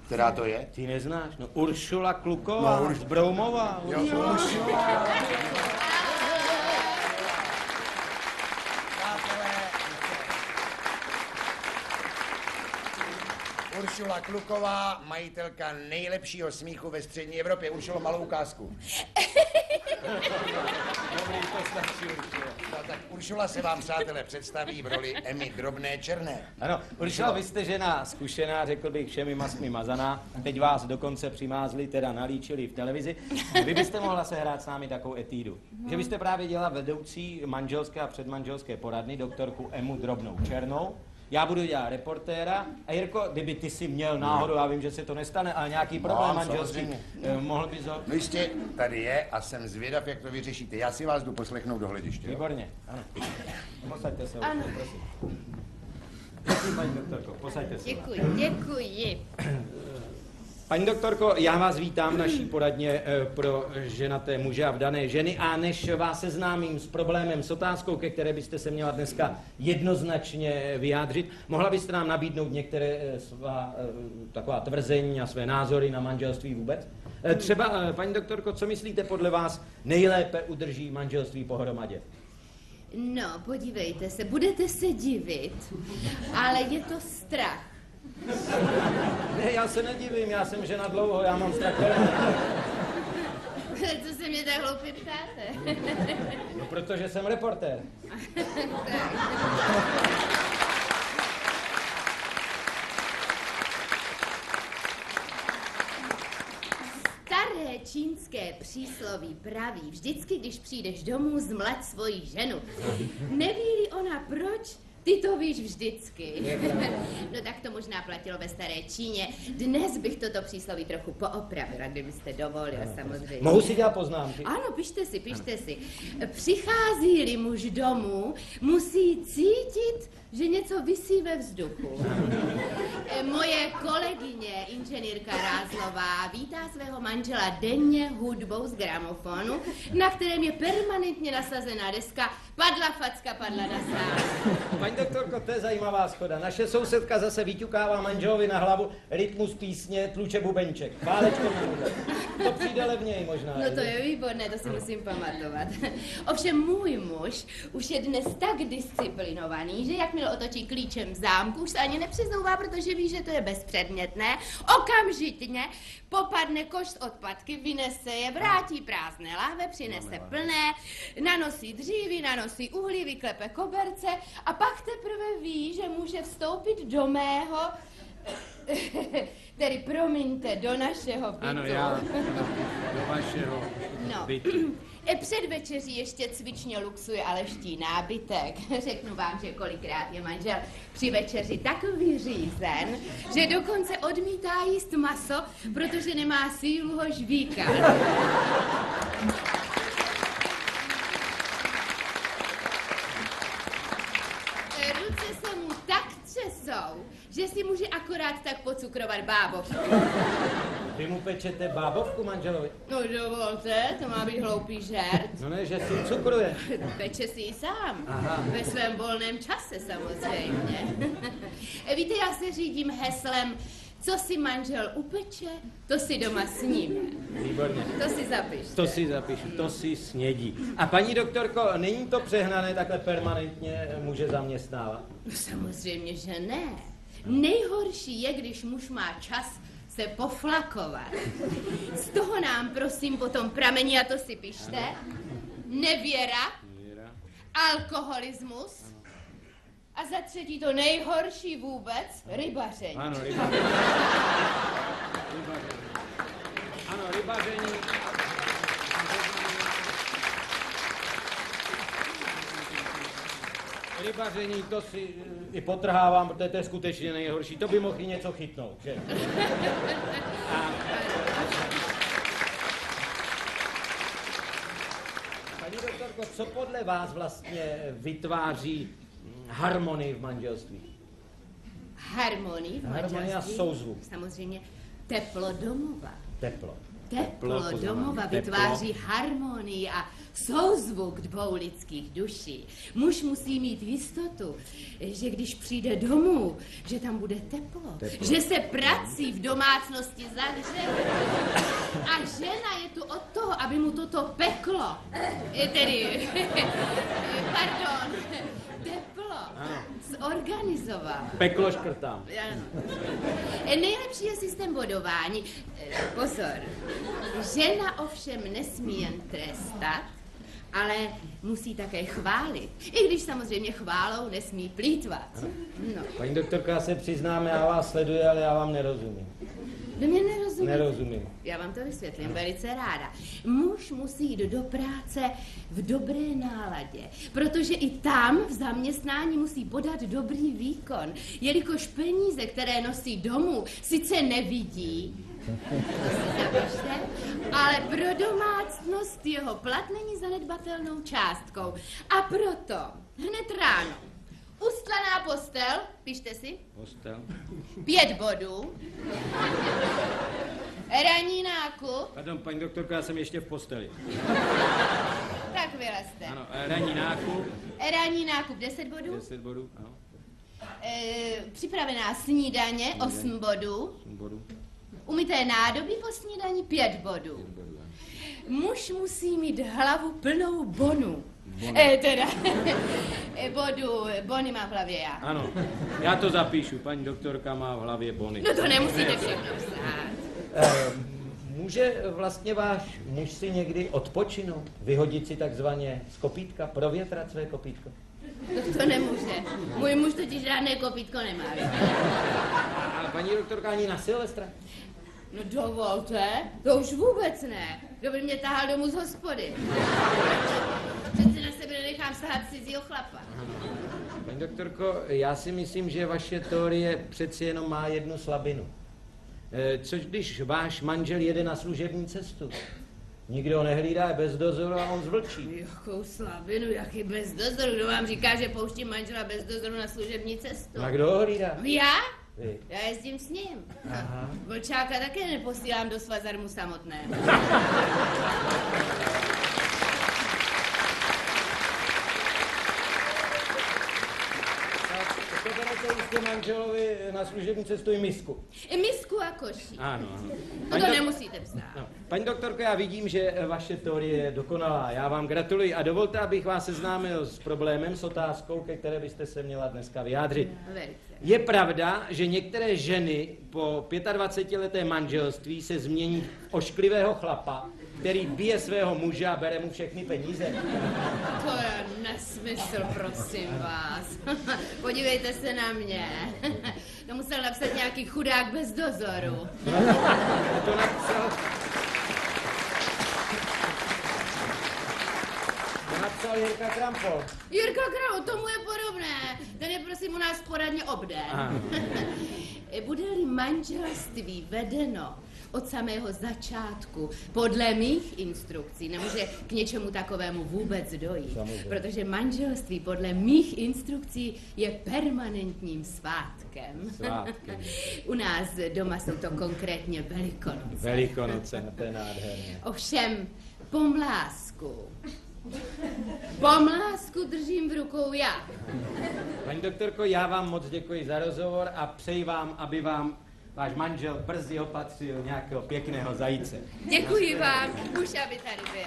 Která to je? Ty neznáš? No Uršula Kluková, z Broumova. Uršula. Uršula Kluková, majitelka nejlepšího smíchu ve střední Evropě. Uršulo, malou ukázku. Dobrý, to stačí, Uršula. No, tak Uršula se vám, přátelé, představí v roli Emmy Drobné Černé. Ano, Uršula, vy jste žena zkušená, řekl bych všemi mastmi mazaná. Teď vás dokonce přimázli, teda nalíčili v televizi. Vy byste mohla sehrát s námi takovou etídu. Že byste právě dělala vedoucí manželské a předmanželské poradny, doktorku Emmu Drobnou Černou. Já budu dělat reportéra a Jirko, kdyby ty si měl náhodou, já vím, že se to nestane, ale nějaký problém manželský, mohl bys ho... No jistě, tady je a jsem zvědav, jak to vyřešíte. Já si vás jdu poslechnout do hlediště. Výborně, ano. Posaďte se, ano. Prosím. Prosím, paní doktorko, posaďte se. Děkuji. Paní doktorko, já vás vítám v naší poradně pro ženaté muže a vdané ženy a než vás seznámím s problémem, s otázkou, ke které byste se měla dneska jednoznačně vyjádřit, mohla byste nám nabídnout některé svá taková tvrzení a své názory na manželství vůbec? Třeba, paní doktorko, co myslíte podle vás nejlépe udrží manželství pohromadě? No, podívejte se, budete se divit, ale je to strach. Ne, já se nedivím, já jsem žena dlouho, já mám strach. Co se mě tak hloupě ptáte? No, protože jsem reportér. Staré čínské přísloví praví, vždycky, když přijdeš domů, zmlať svoji ženu. Neví-li ona proč, ty to víš vždycky. No tak to možná platilo ve staré Číně. Dnes bych toto přísloví trochu poopravila, kdybyste dovolil, samozřejmě. Mohu si dělat poznámky? Ano, pište si. Přichází-li muž domů, musí cítit, že něco visí ve vzduchu. Moje kolegyně, inženýrka Rázlová, vítá svého manžela denně hudbou z gramofonu, na kterém je permanentně nasazená deska Padla facka, padla na sám. Paní doktorko, to je zajímavá schoda. Naše sousedka zase vyťukává manželovi na hlavu rytmus písně, tluče bubenček. Válečko může. To přijde levněji možná. No to je výborné, to si musím pamatovat. Ovšem můj muž už je dnes tak disciplinovaný, že jakmile otočí klíčem v zámku, už se ani nepřizouvá, protože ví, že to je bezpředmětné. Okamžitě popadne koš z odpadky, vynese je, vrátí prázdné láhve, přinese plné, nanosí dříví, nanosí uhlí, vyklepe koberce a pak teprve ví, že může vstoupit do mého, tedy promiňte, do našeho bytu. Ano, já, do vašeho bytu. Před večeří ještě cvičně luxuje aleští nábytek. Řeknu vám, že kolikrát je manžel při večeři tak vyřízen, že dokonce odmítá jíst maso, protože nemá sílu ho žvíkat. Ruce se mu tak třesou, že si může akorát tak pocukrovat bábovku. Vy mu pečete bábovku manželovi? No dovolte, to má být hloupý žert. No ne, že si cukruje. Peče si ji sám. Aha. Ve svém volném čase samozřejmě. Víte, já se řídím heslem, co si manžel upeče, to si doma sníme. Výborně. To si zapiš. To si zapíšu, to si snědí. A paní doktorko, není to přehnané takhle permanentně muže zaměstnávat? No samozřejmě, že ne. Nejhorší je, když muž má čas se poflakovat. Z toho nám prosím potom pramení, a to si pište, nevěra, alkoholismus a za třetí to nejhorší vůbec, rybaření. Ano, rybaření. Ano, rybaření. Rybaření, to si i potrhávám, protože to je skutečně nejhorší. To by mohl i něco chytnout, že? A... Paní doktorko, co podle vás vlastně vytváří harmonii v manželství? Harmonii v manželství? Harmonie a souzvuk. Samozřejmě teplo domova. Teplo. Teplo domova vytváří harmonii a souzvuk dvou lidských duší. Muž musí mít jistotu, že když přijde domů, že tam bude teplo. Že se prací v domácnosti zahřeje. A žena je tu od toho, aby mu toto peklo, teplo zorganizoval. Peklo škrtám. Nejlepší je systém bodování. Pozor, žena ovšem nesmí jen trestat, ale musí také chválit. I když samozřejmě chválou nesmí plýtvat. No. Paní doktorko, já se přiznám, já vás sleduji, ale já vám nerozumím. Vy mě nerozumíte? Nerozumím. Já vám to vysvětlím velice ráda. Muž musí jít do práce v dobré náladě, protože i tam v zaměstnání musí podat dobrý výkon, jelikož peníze, které nosí domů, sice nevidí, to si zapište, ale pro domácnost jeho plat není zanedbatelnou částkou. A proto hned ráno ustlaná postel, pište si. Postel. 5 bodů. Ranní nákup. Pardon, paní doktorko, já jsem ještě v posteli. Tak vylezte. Ano, ranní nákup. Ranní nákup 10 bodů. 10 bodů, ano. Připravená snídaně 8 bodů. 8 bodů. Umyté nádobí po snídani 5 bodů. Muž musí mít hlavu plnou bonu. Bony má v hlavě já. Ano, já to zapíšu, paní doktorka má v hlavě bony. No to nemusíte všechno psát. Může vlastně váš muž si někdy odpočinout, vyhodit si takzvaně z kopítka, provětrat své kopítko? To nemůže. Můj muž totiž žádné kopítko nemá. A paní doktorka ani na Silvestra? No dovolte, to už vůbec ne. Kdo by mě tahal domů z hospody? Přece na sebe nenechám sahat cizího chlapa. Paní doktorko, já si myslím, že vaše teorie přeci jenom má jednu slabinu. Což když váš manžel jede na služební cestu? Nikdo ho nehlídá, je bez dozoru a on zvlčí. Jakou slabinu, jaký bez dozoru? Kdo vám říká, že pouštím manžela bez dozoru na služební cestu? A kdo ho hlídá? Já? Vy. Já jezdím s ním. Aha. Vlčáka také neposílám do svazarmu samotného. To berete jistě manželovi na služební cestu i misku. I misku a koší. Ano, ano. No to nemusíte psát. No. Paní doktorko, já vidím, že vaše teorie je dokonalá. Já vám gratuluji a dovolte, abych vás seznámil s problémem, s otázkou, ke které byste se měla dneska vyjádřit. Velice. Je pravda, že některé ženy po 25leté manželství se změní v ošklivého chlapa, který bije svého muže a bere mu všechny peníze? To je nesmysl, prosím vás. Podívejte se na mě. To musel napsat nějaký chudák bez dozoru. To napsal Jirka Krampol. Jirka Krampol, tomu je podobné. Ten je prosím u nás poradně obden. Bude-li manželství vedeno od samého začátku, podle mých instrukcí, nemůže k něčemu takovému vůbec dojít. Samozřejmě. Protože manželství podle mých instrukcí je permanentním svátkem. Svátkem. U nás doma jsou to konkrétně Velikonoce. Velikonoce, to je nádherné. Ovšem, pomlásku Pomlásku držím v rukou já. Paní doktorko, já vám moc děkuji za rozhovor a přeji vám, aby vám váš manžel brzy opatřil nějakého pěkného zajíce. Děkuji vám, už aby tady byl.